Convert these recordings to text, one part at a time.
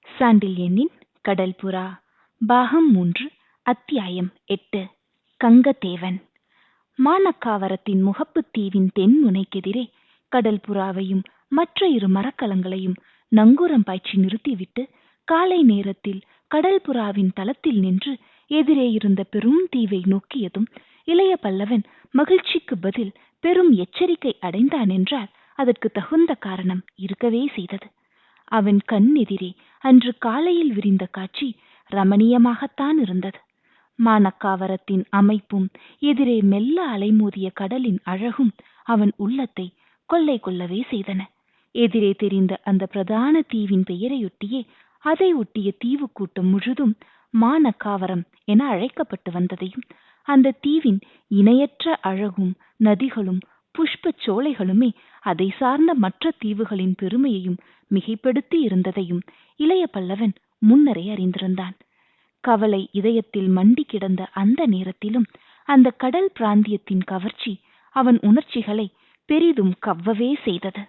சாண்டில்யனின் கடல்புறா பாகம் 3 அத்தியாயம் 8 கங்கதேவன். மானக்காவரத்தின் முகப்புத் தீவின் தென்முனைக்கெதிரே கடல்புறாவையும் மற்ற 2 மரக்கலங்களையும் நங்கூரம் பாய்ச்சி நிறுத்திவிட்டு காலை நேரத்தில் கடல்புறாவின் தளத்தில் நின்று எதிரே இருந்த பெரும் தீவை நோக்கியதும் இளைய பல்லவன் மகிழ்ச்சிக்கு பதில் பெரும் எச்சரிக்கை அடைந்தான் என்றால் அதற்கு தகுந்த காரணம் இருக்கவே செய்தது. அவன் கண் எதிரே அன்று காலையில் விரிந்த காட்சி ரமணீயமாகத்தான் இருந்தது. மானக்காவரத்தின் அமைப்பும் எதிரே மெல்ல அலைமோதிய கடலின் அழகும் அவன் உள்ளத்தை கொள்ளை கொள்ளவே செய்தன. எதிரே தெரிந்த அந்த பிரதான தீவின் பெயரையொட்டியே அதை ஒட்டிய தீவு கூட்டம் முழுதும் மானக்காவரம் என அழைக்கப்பட்டு வந்ததையும், அந்த தீவின் இணையற்ற அழகும் நதிகளும் புஷ்பச் சோலைகளுமே அதை சார்ந்த மற்ற தீவுகளின் பெருமையையும் மிகைப்படுத்தி இருந்ததையும் இளைய பல்லவன் முன்னரே அறிந்திருந்தான். கவலை இதயத்தில் மண்டி கிடந்த அந்த நேரத்திலும் அந்த கடல் பிராந்தியத்தின் கவர்ச்சி அவன் உணர்ச்சிகளை பெரிதும் கவ்வவே செய்தது.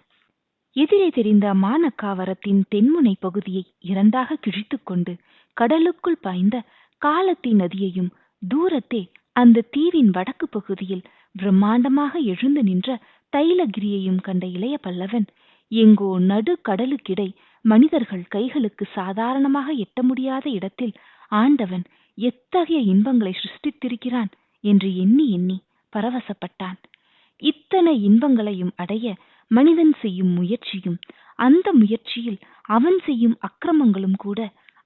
எதிரே தெரிந்த மானக்காவரத்தின் தென்முனை பகுதியை 2ஆக கிழித்துக் கொண்டு கடலுக்குள் பாய்ந்த காலத்தி நதியையும், தூரத்தே அந்த தீவின் வடக்கு பகுதியில் பிரம்மாண்டமாக எழுந்து நின்ற தைலகிரியையும் கண்ட இளைய பல்லவன், எங்கோ நடு கடலுக்கிடை மனிதர்கள் கைகளுக்கு சாதாரணமாக எட்ட முடியாத இடத்தில் ஆண்டவன் எத்தகைய இன்பங்களை சிருஷ்டித்திருக்கிறான் என்று எண்ணி எண்ணி பரவசப்பட்டான். இத்தனை இன்பங்களையும் அடைய மனிதன் செய்யும் முயற்சியும், அந்த முயற்சியில் அவன் செய்யும் அக்கிரமங்களும் கூட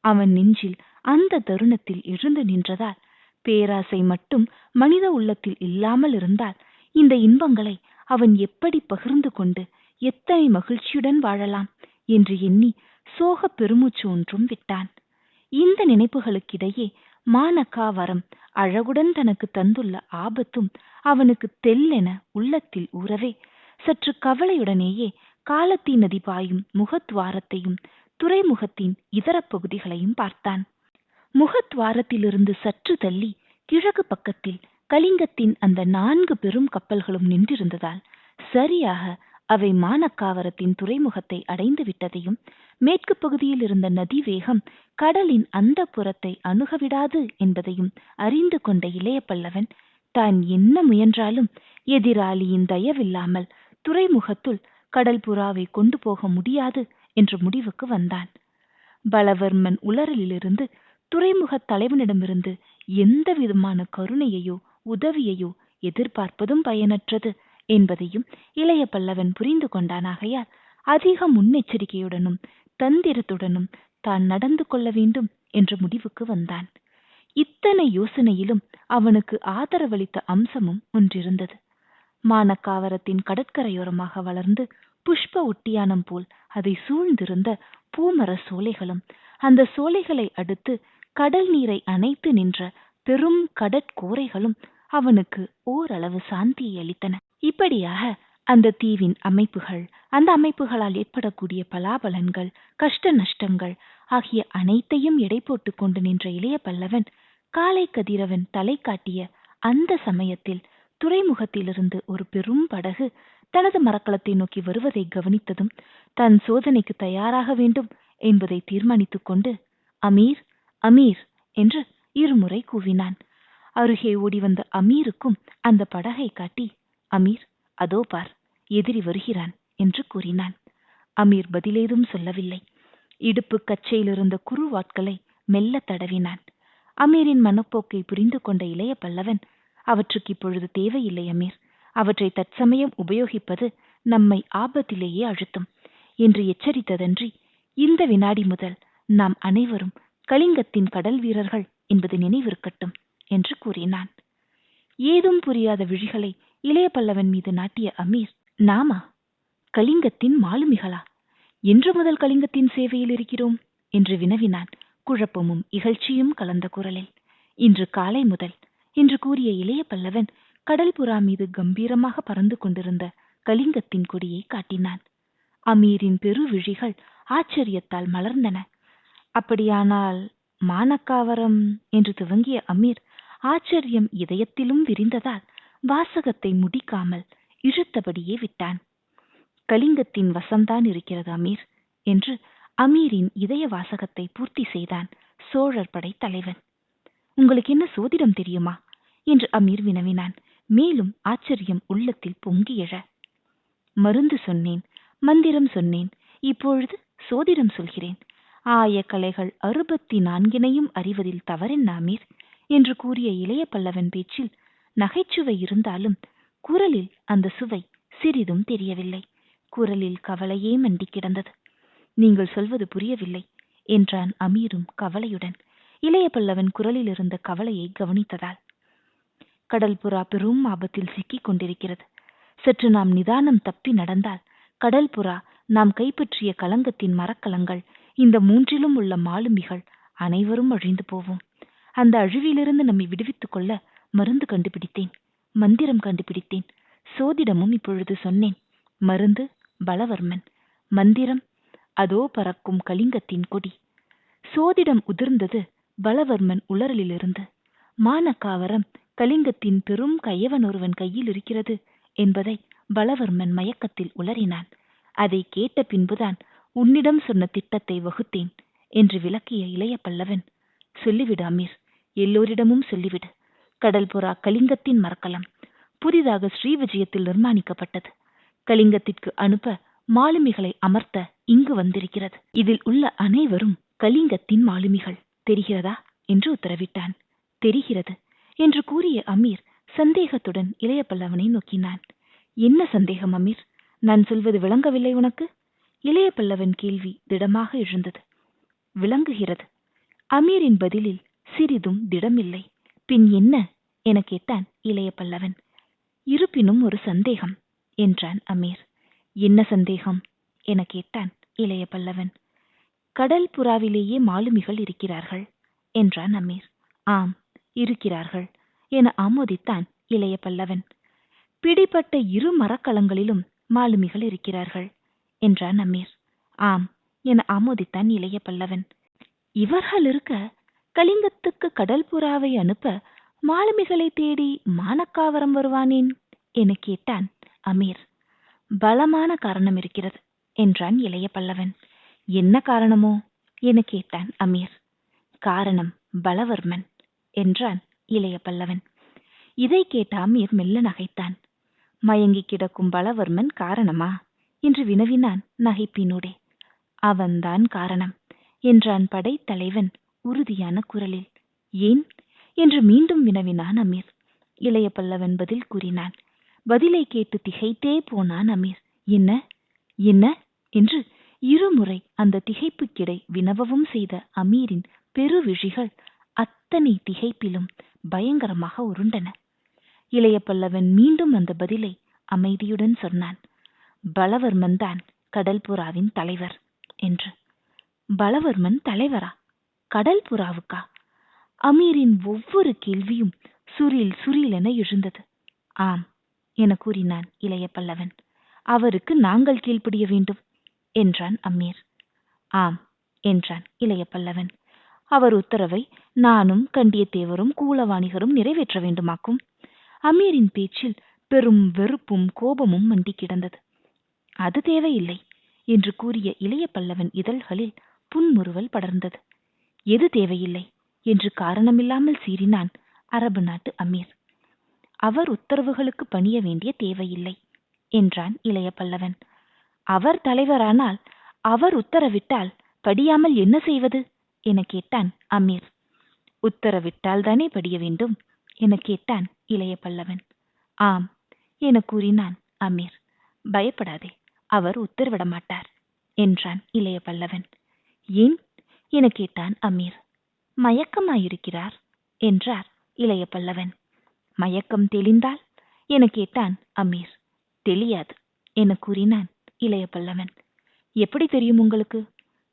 அவன் நெஞ்சில் அந்த தருணத்தில் எழுந்து நின்றதால், பேராசை மட்டும் மனித உள்ளத்தில் இல்லாமல் இருந்தால் இந்த இன்பங்களை அவன் எப்படி பகிர்ந்து கொண்டு எத்தனை மகிழ்ச்சியுடன் வாழலாம் என்று எண்ணி சோக பெருமூச்சு ஒன்றும் விட்டான். இந்த நினைப்புகளுக்கிடையே மானக்காவரம் அழகுடன் தனக்கு தந்துள்ள ஆபத்தும் அவனுக்கு தெல்லென உள்ளத்தில் ஊறவே சற்று கவலையுடனேயே காலத்தி நதி பாயும் முகத்வாரத்தையும் துறைமுகத்தின் இதர பகுதிகளையும் பார்த்தான். முகத்வாரத்திலிருந்து சற்று தள்ளி கிழக்கு பக்கத்தில் கலிங்கத்தின் அந்த 4 பெரும் கப்பல்களும் நின்றிருந்ததால் சரியாக அவை மானக்காவரத்தின் துறைமுகத்தை அடைந்து விட்டதையும், மேற்கு பகுதியில் இருந்த நதி வேகம் கடலின் அந்த புறத்தை அணுகவிடாது என்பதையும் அறிந்து கொண்ட இளைய பல்லவன், தான் என்ன முயன்றாலும் எதிராளியின் தயவில்லாமல் துறைமுகத்துள் கடல்புறாவை கொண்டு போக முடியாது என்ற முடிவுக்கு வந்தான். பலவர்மன் உளறலிலிருந்து துறைமுக தலைவனிடமிருந்து எந்த விதமான கருணையையோ உதவியையோ எதிர்பார்ப்பதும் பயனற்றது என்பதையும் இளைய பல்லவன் புரிந்து கொண்டானாகையால் அதிக முன்னெச்சரிக்கையுடனும் தந்திரத்துடனும் தான் நடந்து கொள்ள வேண்டும் என்ற முடிவுக்கு வந்தான். இத்தனை யோசனையிலும் அவனுக்கு ஆதரவளித்த அம்சமும் ஒன்றிருந்தது. மானக்காவரத்தின் கடற்கரையோரமாக வளர்ந்து புஷ்ப ஒட்டியானம் போல் அதை சூழ்ந்திருந்த பூமர சோலைகளும், அந்த சோலைகளை அடுத்து கடல் நீரை அணைத்து நின்ற பெரும் கடற்கோரைகளும் அவனுக்கு ஓரளவு சாந்தியை அளித்தன. இப்படியாக அந்த தீவின் அமைப்புகள், அந்த அமைப்புகளால் ஏற்படக்கூடிய பலாபலன்கள், கஷ்ட நஷ்டங்கள் ஆகிய அனைத்தையும் எடை போட்டு கொண்டு நின்ற இளைய பல்லவன் காலை கதிரவன் தலை காட்டிய அந்த சமயத்தில் துறைமுகத்திலிருந்து ஒரு பெரும் படகு தனது மரக்கலத்தை நோக்கி வருவதை கவனித்ததும் தன் சோதனைக்கு தயாராக வேண்டும் என்பதை தீர்மானித்துக் கொண்டு அமீர், அமீர் என்று 2 முறை கூவினான். அருகே ஓடி வந்த அமீருக்கும் அந்த படகை காட்டி, அமீர், அதோ பார், எதிரி வருகிறான் என்று கூறினான். அமீர் பதிலேதும் சொல்லவில்லை. இடுப்பு கச்சையிலிருந்த குறுவாட்களை மெல்ல தடவினான். அமீரின் மனப்போக்கை புரிந்து கொண்ட இளைய பல்லவன், அவற்றுக்கு இப்பொழுது தேவையில்லை அமீர், அவற்றை தற்சமயம் உபயோகிப்பது நம்மை ஆபத்திலேயே அழுத்தும் என்று எச்சரித்ததன்றி, இந்த வினாடி முதல் நாம் அனைவரும் கலிங்கத்தின் கடல் வீரர்கள் என்பது நினைவிருக்கட்டும் என்று கூறினான். ஏதும் புரியாத விழிகளை இளைய பல்லவன் மீது நாட்டிய அமீர், நாமா கலிங்கத்தின் மாலுமிகளா? என்று முதல் கலிங்கத்தின் சேவையில் இருக்கிறோம் என்று வினவினான் குழப்பமும் இகழ்ச்சியும் கலந்த குரலில். இன்று காலை முதல் என்று கூறிய இளைய பல்லவன் கடல்புறா மீது கம்பீரமாக பறந்து கொண்டிருந்த கலிங்கத்தின் கொடியை காட்டினான். அமீரின் பெரு விழிகள் ஆச்சரியத்தால் மலர்ந்தன. அப்படியானால் மானக்காவரம் என்று துவங்கிய அமீர் ஆச்சரியம் இதயத்திலும் விரிந்ததால் வாசகத்தை முடிக்காமல் இழுத்தபடியே விட்டான். கலிங்கத்தின் வசம்தான் இருக்கிறது அமீர் என்று அமீரின் இதய வாசகத்தை பூர்த்தி செய்தான் சோழர் படை தலைவன். உங்களுக்கு என்ன சோதிடம் தெரியுமா என்று அமீர் வினவினான். மேலும் ஆச்சரியம் உள்ளத்தில் பொங்கி எழ, மருந்து சொன்னேன், மந்திரம் சொன்னேன், இப்பொழுது சோதிடம் சொல்கிறேன். ஆயக்கலைகள் 64 அறிவதில் தவறென்ன அமீர் என்று கூறிய இளைய பல்லவன் பேச்சில் நகைச்சுவை இருந்தாலும் குரலில் அந்த சுவை சிறிதும் தெரியவில்லை. குரலில் கவலையே மண்டி கிடந்தது. நீங்கள் சொல்வது புரியவில்லை என்றான் அமீரும் கவலையுடன். இளைய பல்லவன் குரலில் இருந்த கவலையை கவனித்ததால், கடல் புறா பெரும் ஆபத்தில் சிக்கிக் கொண்டிருக்கிறது. சற்று நாம் நிதானம் தப்பி நடந்தால் கடல் புறா, நாம் கைப்பற்றிய கலங்கத்தின் மரக்கலங்கள், இந்த 3லும் உள்ள மாலுமிகள் அனைவரும் அழிந்து போவோம். அந்த அழிவிலிருந்து நம்மை விடுவித்துக் கொள்ள மருந்து கண்டுபிடித்தேன், மந்திரம் கண்டுபிடித்தேன், சோதிடமும் இப்பொழுது சொன்னேன். மருந்து பலவர்மன், மந்திரம் அதோ பறக்கும் கலிங்கத்தின் கொடி. சோதிடம் உதிர்ந்தது பலவர்மன் உளறலிலிருந்து. மானக்காவரம் கலிங்கத்தின் பெரும் கயவன் ஒருவன் கையில் இருக்கிறது என்பதை பலவர்மன் மயக்கத்தில் உளறினான். அதை கேட்ட பின்புதான் உன்னிடம் சொன்ன திட்டத்தை வகுத்தேன் என்று விளக்கிய இளைய பல்லவன், சொல்லிவிடு அமீர், எல்லோரிடமும் சொல்லிவிடு. கடல் புறா கலிங்கத்தின் மரக்கலம் புதிதாக ஸ்ரீவிஜயத்தில் நிர்மாணிக்கப்பட்டது. கலிங்கத்திற்கு அனுப்ப மாலுமிகளை அமர்த்த இங்கு வந்திருக்கிறது. இதில் உள்ள அனைவரும் கலிங்கத்தின் மாலுமிகள், தெரிகிறதா என்று உத்தரவிட்டான். தெரிகிறது என்று கூறிய அமீர் சந்தேகத்துடன் இளைய பல்லவனை நோக்கினான். என்ன சந்தேகம் அமீர்? நான் சொல்வது விளங்கவில்லை உனக்கு? இளைய பல்லவன் கேள்வி திடமாக எழுந்தது. விளங்குகிறது. அமீரின் பதிலில் சிறிதும் திடமில்லை. பின் என்ன என கேட்டான் இளைய பல்லவன். இருப்பினும் ஒரு சந்தேகம் என்றான் அமீர். என்ன சந்தேகம் என கேட்டான் இளைய பல்லவன். கடல் புறாவிலேயே மாலுமிகள் இருக்கிறார்கள் என்றான் அமீர். ஆம், இருக்கிறார்கள் என ஆமோதித்தான் இளைய பல்லவன். பிடிபட்ட 2 மரக்கலங்களிலும் மாலுமிகள் இருக்கிறார்கள் என்றான் அமீர். ஆம் என ஆமோதித்தான் இளைய பல்லவன். இவர்கள் இருக்க கலிங்கத்துக்கு கடல் புறாவை அனுப்ப மாலுமிகளை தேடி மானக்காவரம் வருவானேன் என கேட்டான் அமீர். பலமான காரணம் இருக்கிறது என்றான் இளைய பல்லவன். என்ன காரணமோ என கேட்டான் அமீர். காரணம் பலவர்மன் என்றான் இளைய பல்லவன். இதை கேட்ட அமீர் மெல்ல நகைத்தான். மயங்கி கிடக்கும் பலவர்மன் காரணமா என்று வினவினான் நகைப்பினூடே. அவன்தான் காரணம் என்றான் படைத்தலைவன் உறுதியான குரலில். ஏன் என்று மீண்டும் வினவினான் அமீர். இளைய பல்லவன் பதில் கூறினான். பதிலை கேட்டு திகைத்தே போனான் அமீர். என்ன என்ன என்று 2 முறை அந்த திகைப்புக்கிடை வினவவும் செய்த அமீரின் பெருவிழிகள் அத்தனை திகைப்பிலும் பயங்கரமாக உருண்டன. இளைய பல்லவன் மீண்டும் அந்த பதிலை அமைதியுடன் சொன்னான். பலவர்மன் தான் கடல் புறாவின் தலைவர் என்று. பலவர்மன் தலைவரா? கடல் புறாவுக்கா? அமீரின் ஒவ்வொரு கேள்வியும் சுரில் சுரில் என எழுந்தது. ஆம் என கூறினான் இளைய பல்லவன். அவருக்கு நாங்கள் கீழ்ப்படிய வேண்டும் என்றான் அமீர். ஆம் என்றான் இளைய பல்லவன். அவர் உத்தரவை நானும் கண்டியத்தேவரும் கூலவாணிகரும் நிறைவேற்ற வேண்டுமாக்கும். அமீரின் பேச்சில் பெரும் வெறுப்பும் கோபமும் மண்டி கிடந்தது. அது தேவையில்லை என்று கூறிய இளைய பல்லவன் இதழ்களில் புன்முறுவல் படர்ந்தது. எது தேவையில்லை என்று காரணமில்லாமல் சீறினான் அரபு நாட்டு அமீர். அவர் உத்தரவுகளுக்கு பணிய வேண்டிய தேவையில்லை என்றான் இளைய பல்லவன். அவர் தலைவரானால், அவர் உத்தரவிட்டால் படியாமல் என்ன செய்வது என கேட்டான் அமீர். உத்தரவிட்டால் தானே படிய வேண்டும் என கேட்டான் இளைய பல்லவன். ஆம் என கூறினான் அமீர். பயப்படாதே, அவர் உத்தரவிட மாட்டார் என்றான் இளைய பல்லவன். ஏன் என கேட்டான் அமீர். மயக்கமாயிருக்கிறார் என்றார் இளைய பல்லவன். மயக்கம் தெளிந்தால் என கேட்டான் அமீர். தெரியாது என கூறினான் இளைய பல்லவன். எப்படி தெரியும் உங்களுக்கு?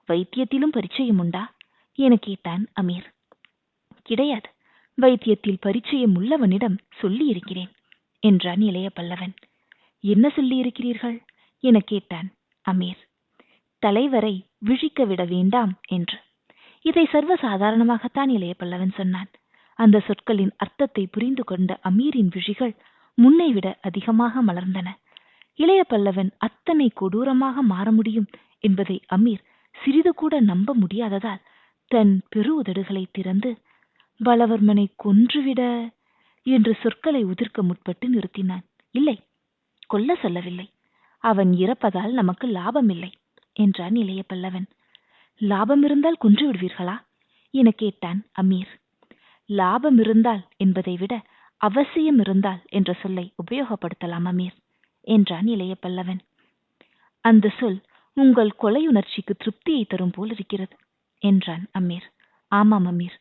வைத்தியத்திலும் பரிச்சயம் உண்டா என கேட்டான் அமீர். கிடையாது, வைத்தியத்தில் பரிச்சயம் உள்ளவனிடம் சொல்லி இருக்கிறேன் என்றான் இளைய பல்லவன். என்ன சொல்லி இருக்கிறீர்கள் என கேட்டான் அமீர். தலைவரை விழிக்க விட வேண்டாம் என்று. இதை சர்வசாதாரணமாகத்தான் இளைய பல்லவன் சொன்னான். அந்த சொற்களின் அர்த்தத்தை புரிந்து கொண்ட அமீரின் விழிகள் முன்னை விட அதிகமாக மலர்ந்தன. இளைய பல்லவன் அத்தனை கொடூரமாக மாற முடியும் என்பதை அமீர் சிறிது கூட நம்ப முடியாததால் தன் பெரு உதடுகளை திறந்து, பலவர்மனை கொன்றுவிட என்று சொற்களை உதிர்க்க முற்பட்டு நிறுத்தினான். இல்லை, கொல்ல சொல்லவில்லை. அவன் இறப்பதால் நமக்கு லாபமில்லை என்றான் இளைய பல்லவன். லாபம் இருந்தால் கொன்று விடுவீர்களா என கேட்டான் அமீர். லாபம் இருந்தால் என்பதை விட அவசியம் இருந்தால் என்ற சொல்லை உபயோகப்படுத்தலாம் அமீர் என்றான் இளைய பல்லவன். அந்த சொல் உங்கள் கொலையுணர்ச்சிக்கு திருப்தியை தரும் போல் இருக்கிறது என்றான் அமீர். ஆமாம் அமீர்,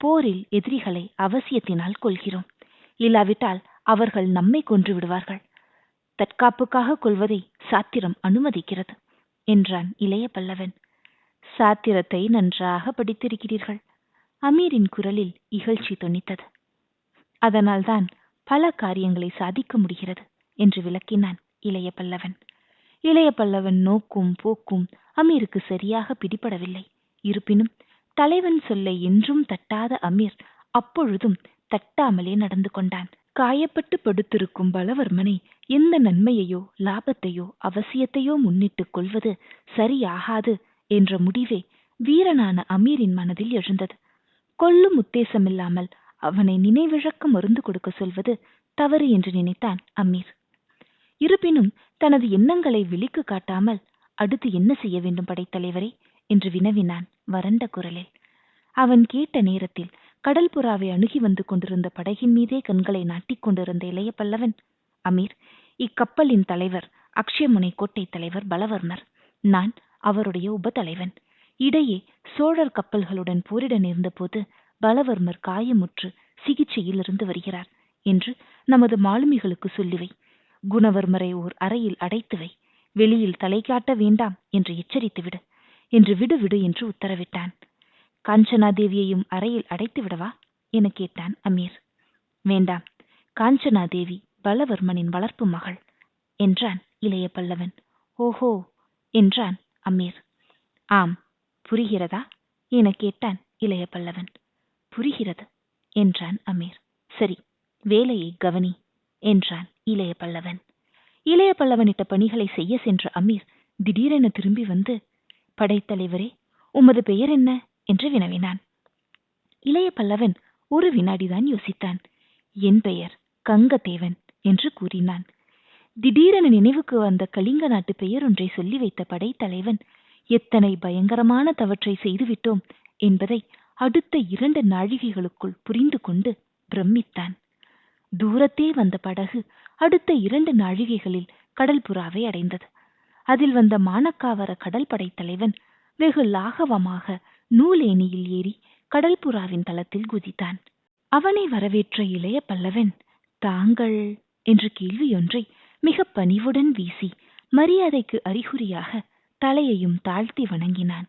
போரில் எதிரிகளை அவசியத்தினால் கொள்கிறோம். இல்லாவிட்டால் அவர்கள் நம்மை கொன்று விடுவார்கள். தற்காப்புக்காக கொள்வதை சாத்திரம் அனுமதிக்கிறது என்றான் இளைய பல்லவன். சாத்திரத்தை நன்றாக படித்திருக்கிறீர்கள். அமீரின் குரலில் இகழ்ச்சி தொனித்தது. அதனால்தான் பல காரியங்களை சாதிக்க முடிகிறது என்று விளக்கினான் இளைய பல்லவன். இளைய பல்லவன் நோக்கும் போக்கும் அமீருக்கு சரியாக பிடிபடவில்லை. இருப்பினும் தலைவன் சொல்லை என்றும் தட்டாத அமீர் அப்பொழுதும் தட்டாமலே நடந்து கொண்டான். காயப்பட்டு படுத்திருக்கும் பலவர்மனை எந்த நன்மையையோ லாபத்தையோ அவசியத்தையோ முன்னிட்டுக் கொள்வது சரியாகாது என்ற முடிவே வீரனான அமீரின் மனதில் எழுந்தது. கொல்லும் உத்தேசமில்லாமல் அவனை நினைவிழக்க மருந்து கொடுக்க சொல்வது தவறு என்று நினைத்தான் அமீர். இருப்பினும் தனது எண்ணங்களை வெளிக்கு காட்டாமல், அடுத்து என்ன செய்ய வேண்டும் படைத்தலைவரே என்று வினவினான் வறண்ட குரலில். அவன் கேட்ட நேரத்தில் கடல் புறாவை அணுகி வந்து கொண்டிருந்த படகின் மீதே கண்களை நாட்டிக் கொண்டிருந்த இளைய பல்லவன், அமீர், இக்கப்பலின் தலைவர் அக்ஷயமுனை கோட்டை தலைவர் பலவர்மர். நான் அவருடைய உபதலைவன். இடையே சோழர் கப்பல்களுடன் போரிட நேர்ந்த போது பலவர்மர் காயமுற்று சிகிச்சையில் இருந்து வருகிறார் என்று நமது மாலுமிகளுக்கு சொல்லிவை. குணவர்மரை ஓர் அறையில் அடைத்துவை. வெளியில் தலை காட்ட வேண்டாம் என்று எச்சரித்துவிடு என்று விடு என்று உத்தரவிட்டான். காஞ்சனாதேவியையும் அறையில் அடைத்து விடவா என கேட்டான் அமீர். வேண்டாம், காஞ்சனாதேவி பலவர்மனின் வளர்ப்பு மகள் என்றான் இளைய பல்லவன். ஓஹோ என்றான் அமீர். ஆம், புரிகிறதா என கேட்டான் இளைய பல்லவன். புரிகிறது என்றான் அமீர். சரி, வேலையை கவனி என்றான் இளைய பல்லவன். இளைய பல்லவனிட்ட பணிகளை செய்ய சென்ற அமீர் திடீரென திரும்பி வந்து, படைத்தலைவரே, உமது பெயர் என்ன என்று வினவினான். இளைய பல்லவன் ஒரு வினாடிதான் யோசித்தான். என் பெயர் கங்கதேவன் என்று கூறினான். திடீரென நினைவுக்கு வந்த கலிங்க நாட்டு பெயர் ஒன்றை சொல்லி வைத்த படைத்தலைவன் எத்தனை பயங்கரமான தவற்றை செய்துவிட்டோம் என்பதை அடுத்த 2 நாழிகைகளுக்குள் புரிந்து கொண்டு பிரமித்தான். தூரத்தே வந்த படகு அடுத்த 2 நாழிகைகளில் கடல் புறாவை அடைந்தது. அதில் வந்த மானக்காவர கடல் படைத்தலைவன் வெகு லாகவமாக நூலேணியில் ஏறி கடல் புறாவின் தளத்தில் குதித்தான். அவனை வரவேற்ற இளைய பல்லவன், தாங்கள் என்ற கேள்வியொன்றை மிக பணிவுடன் வீசி மரியாதைக்கு அறிகுறியாக தலையையும் தாழ்த்தி வணங்கினான்.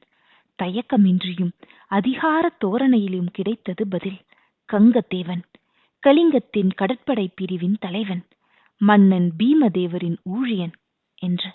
தயக்கமின்றியும் அதிகார தோரணையிலும் கிடைத்தது பதில். கங்கதேவன், கலிங்கத்தின் கடற்படை பிரிவின் தலைவன், மன்னன் பீமதேவரின் ஊழியன் என்று.